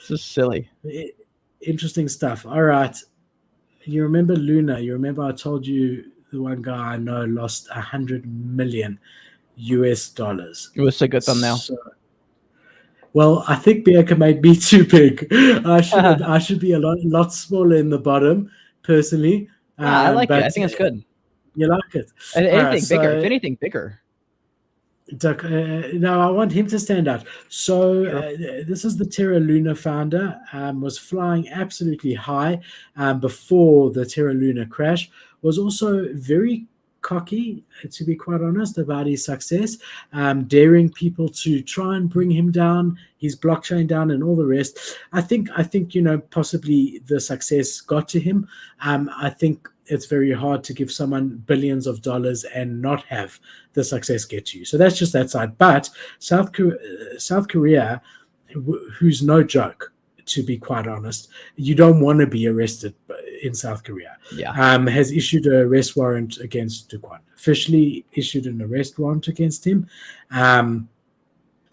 It's just silly. Interesting stuff. All right. You remember Luna? You remember I told you the one guy I know lost 100 million US dollars. It was a good thumbnail. So, well, I think Bianca made me too big. I should be a lot smaller in the bottom, personally. I like it. I But think it's good. you like it. All right. Anything bigger. If So anything bigger. Duck, no, I want him to stand out. So Sure. this is the Terra Luna founder. Was flying absolutely high before the Terra Luna crash. Was also very cocky, to be quite honest, about his success, daring people to try and bring him down, his blockchain down, and all the rest. I think possibly the success got to him. I think it's very hard to give someone billions of dollars and not have the success get to you. So that's just that side. But South Korea, who's no joke, to be quite honest, you don't want to be arrested in South Korea. Yeah. Has issued an arrest warrant against Do Kwon. Officially issued an arrest warrant against him.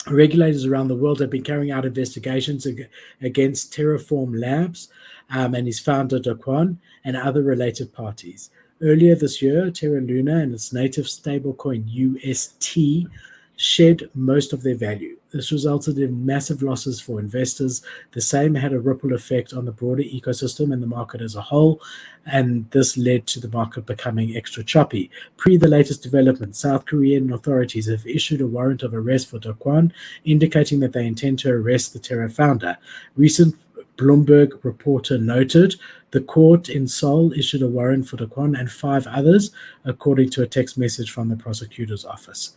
Regulators around the world have been carrying out investigations against Terraform Labs and his founder Do Kwon and other related parties. Earlier this year, Terra Luna and its native stablecoin UST shed most of their value. This resulted in massive losses for investors. The same had a ripple effect on the broader ecosystem and the market as a whole, and this led to the market becoming extra choppy. Pre the latest development, South Korean authorities have issued a warrant of arrest for Do Kwon, indicating that they intend to arrest the Terra founder. Recent Bloomberg reporter noted the court in Seoul issued a warrant for Do Kwon and 5 others, according to a text message from the prosecutor's office.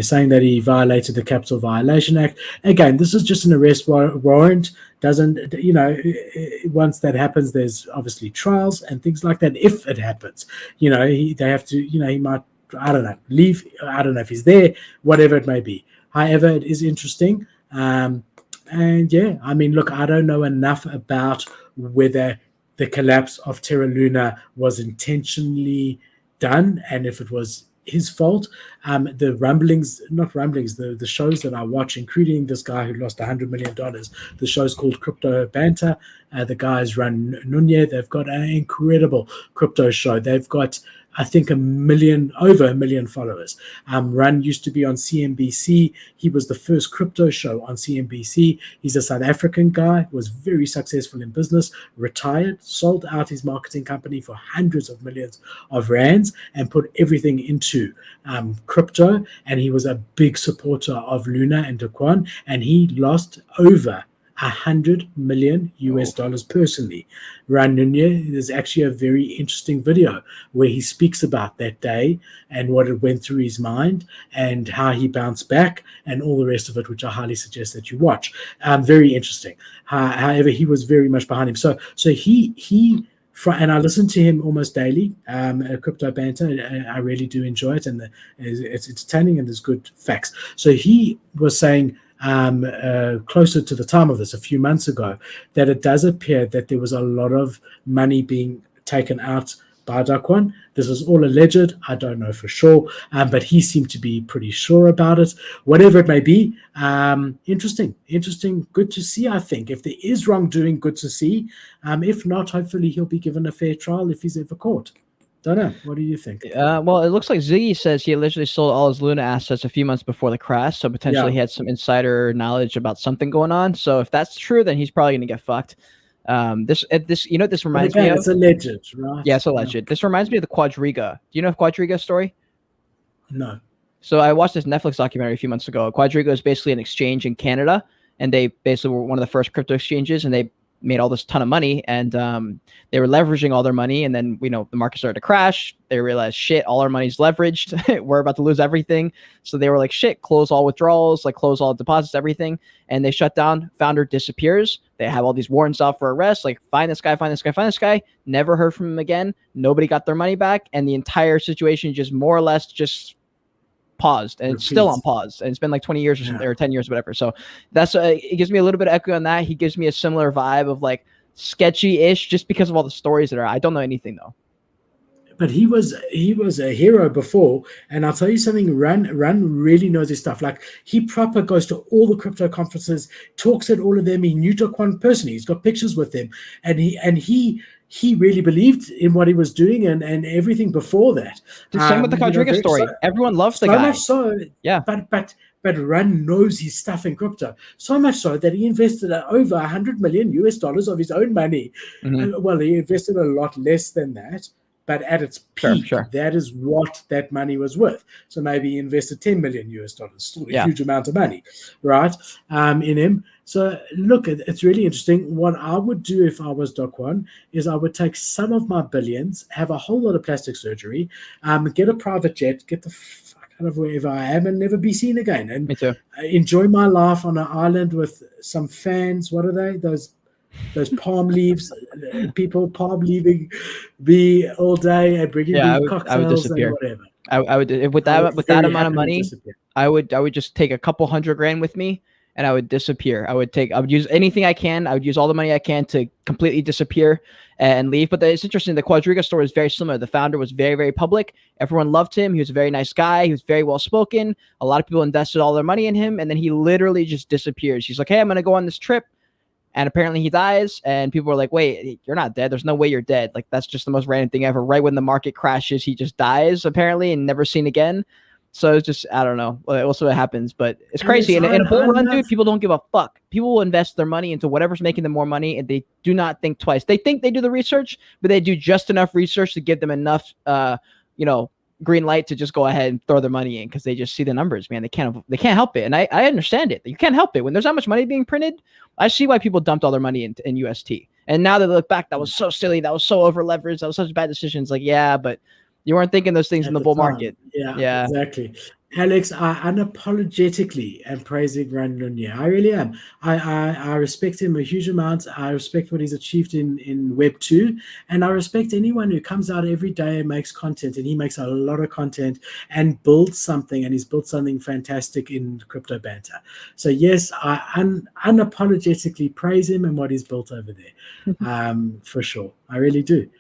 Saying that he violated the Capital Violation Act. Again, this is just an arrest warrant. Doesn't, once that happens, there's obviously trials and things like that. If it happens, they have to, he might, I don't know, leave. I don't know if he's there, whatever it may be. However, it is interesting. And yeah, I mean, look, I don't know enough about whether the collapse of Terra Luna was intentionally done and if it was his fault. The shows that I watch, including this guy who lost $100 million, the show's called Crypto Banter. The guys run Nunye. They've got an incredible crypto show. They've got, I think, over a million followers. Run used to be on CNBC. He was the first crypto show on CNBC. He's a South African guy, was very successful in business, retired, sold out his marketing company for hundreds of millions of rands and put everything into crypto. And he was a big supporter of Luna and Do Kwon, and he lost over $100 million US dollars personally. Ran Nunye, there's actually a very interesting video where he speaks about that day and what it went through his mind and how he bounced back and all the rest of it, which I highly suggest that you watch. Very interesting. However, he was very much behind him. So he and I listen to him almost daily, Crypto Banter. I really do enjoy it, and it's entertaining and there's good facts. So he was saying, closer to the time of this, a few months ago, that it does appear that there was a lot of money being taken out by Do Kwon. This is all alleged. I don't know for sure, but he seemed to be pretty sure about it. Whatever it may be, interesting, good to see, I think. If there is wrongdoing, good to see. If not, hopefully he'll be given a fair trial if he's ever caught. Don't know. What do you think? Well, it looks like Ziggy says he allegedly sold all his Luna assets a few months before the crash, so potentially he had some insider knowledge about something going on. So if that's true, then he's probably going to get fucked. This reminds me of. It's alleged, right? Yeah, it's alleged. Yeah. This reminds me of the Quadriga. Do you know Quadriga's story? No. So I watched this Netflix documentary a few months ago. Quadriga is basically an exchange in Canada, and they basically were one of the first crypto exchanges, and they made all this ton of money, and they were leveraging all their money, and then the market started to crash. They realized, shit, all our money's leveraged. We're about to lose everything. So they were like, shit, close all withdrawals, close all deposits, everything. And they shut down. Founder disappears. They have all these warrants out for arrest, find this guy. Never heard from him again. Nobody got their money back, and the entire situation just more or less just paused, and it's still on pause, and it's been 20 years or something, or 10 years, whatever. So that's it gives me a little bit of echo on that. He gives me a similar vibe of sketchy-ish, just because of all the stories that are. I don't know anything though. but he was a hero before. And I'll tell you something, Run really knows his stuff. Like, he proper goes to all the crypto conferences, talks at all of them. He knew Do Kwon personally. He's got pictures with him, and he really believed in what he was doing and everything before that. The same with the Quadriga story. Everyone loves the so guy. Much so, yeah. But Run knows his stuff in crypto, so much so that he invested over $100 million of his own money. Well, he invested a lot less than that, but at its peak, that is what that money was worth. So maybe he invested $10 million, still a huge amount of money, right? In him. So look, it's really interesting. What I would do if I was Do Kwon is I would take some of my billions, have a whole lot of plastic surgery, get a private jet, get the fuck out of wherever I am, and never be seen again. And Me too. Enjoy my life on an island with some fans. What are they? Those palm leaves, people palm leaving me all day and bringing me cocktails. I would disappear. And whatever. I would with that amount of money, I would just take a couple $100,000 with me, and I would disappear. I would use anything I can. I would use all the money I can to completely disappear and leave. But it's interesting. The Quadriga story is very similar. The founder was very, very public. Everyone loved him. He was a very nice guy. He was very well spoken. A lot of people invested all their money in him, and then he literally just disappears. He's like, "Hey, I'm going to go on this trip." And apparently he dies, and people are like, "Wait, you're not dead. There's no way you're dead." Like, that's just the most random thing ever. Right when the market crashes, he just dies, apparently, and never seen again. So it's just, I don't know. Also, it happens, but it's crazy. In a bull run, dude, people don't give a fuck. People will invest their money into whatever's making them more money, and they do not think twice. They think they do the research, but they do just enough research to give them enough, green light to just go ahead and throw their money in, because they just see the numbers, man. They can't help it. And I understand it. You can't help it. When there's that much money being printed, I see why people dumped all their money in UST. And now that they look back, that was so silly. That was so over leveraged. That was such bad decisions. Like, yeah, but you weren't thinking those things in the bull market. Yeah, exactly. Alex, I unapologetically am praising Ran Lunia. I really am. I respect him a huge amount. I respect what he's achieved in Web 2. And I respect anyone who comes out every day and makes content. And he makes a lot of content and builds something. And he's built something fantastic in Crypto Banter. So, yes, I unapologetically praise him and what he's built over there. For sure. I really do.